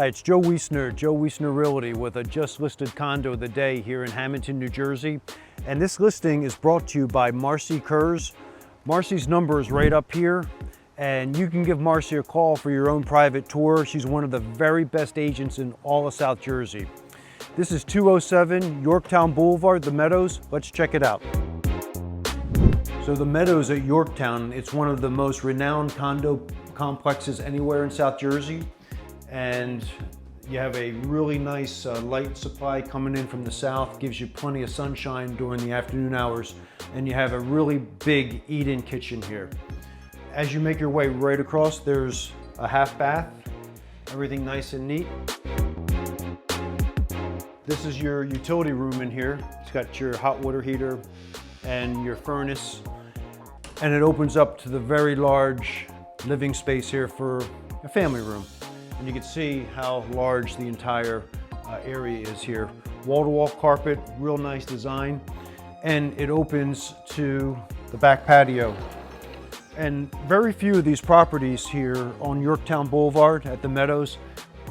Hi, it's Joe Wiessner Realty with a just listed condo of the day here in Hammonton, New Jersey. And this listing is brought to you by Marcy Kurz. Marcy's number is right up here, and you can give Marcy a call for your own private tour. She's one of the very best agents in all of South Jersey. This is 207 Yorktown Boulevard, The Meadows. Let's check it out. So The Meadows at Yorktown, it's one of the most renowned condo complexes anywhere in South Jersey. And you have a really nice light supply coming in from the south, gives you plenty of sunshine during the afternoon hours, and you have a really big eat-in kitchen here. As you make your way right across, there's a half bath, everything nice and neat. This is your utility room in here. It's got your hot water heater and your furnace, and it opens up to the very large living space here for a family room. And you can see how large the entire area is here. Wall-to-wall carpet, real nice design. And it opens to the back patio. And very few of these properties here on Yorktown Boulevard at the Meadows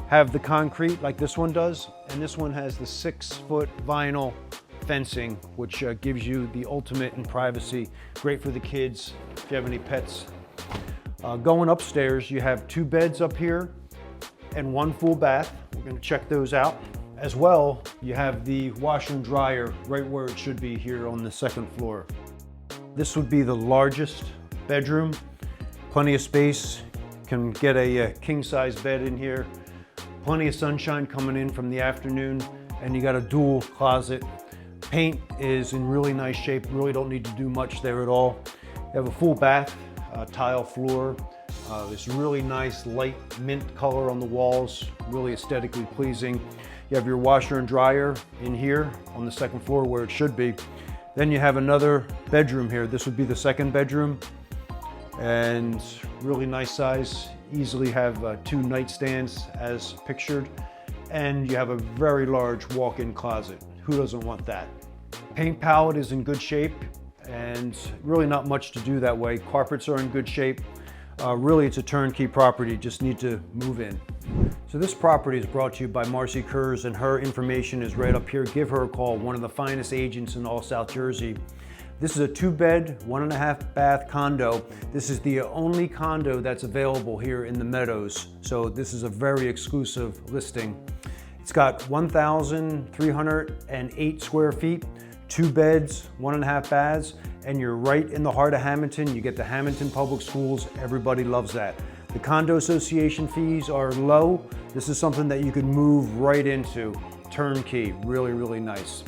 have the concrete like this one does. And this one has the 6-foot vinyl fencing, which gives you the ultimate in privacy. Great for the kids, if you have any pets. Going upstairs, you have 2 beds up here and 1 full bath. We're going to check those out. As well, you have the washer and dryer right where it should be here on the 2nd floor. This would be the largest bedroom. Plenty of space. Can get a king-size bed in here. Plenty of sunshine coming in from the afternoon, and you got a dual closet. Paint is in really nice shape. Really don't need to do much there at all. You have a full bath, tile floor. This really nice light mint color on the walls, really aesthetically pleasing. You have your washer and dryer in here on the 2nd floor where it should be. Then you have another bedroom here. This would be the 2nd bedroom, and really nice size. Easily have 2 nightstands as pictured, and you have a very large walk-in closet. Who doesn't want that? Paint palette is in good shape, and really not much to do that way. Carpets are in good shape. Really, it's a turnkey property, just need to move in. So this property is brought to you by Marcy Kurz, and her information is right up here. Give her a call, one of the finest agents in all South Jersey. This is a 2-bed, 1.5 bath condo. This is the only condo that's available here in the Meadows. So this is a very exclusive listing. It's got 1,308 square feet, 2 beds, 1.5 baths, and you're right in the heart of Hammonton. You get the Hammonton Public Schools. Everybody loves that. The condo association fees are low. This is something that you can move right into. Turnkey, really, really nice.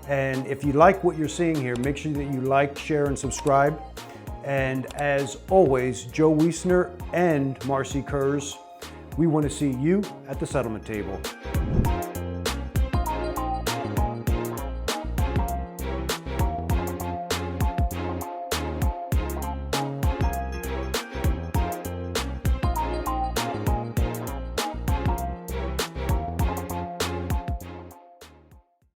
And if you like what you're seeing here, make sure that you like, share, and subscribe. And as always, Joe Wiessner and Marcy Kurz, we want to see you at the settlement table.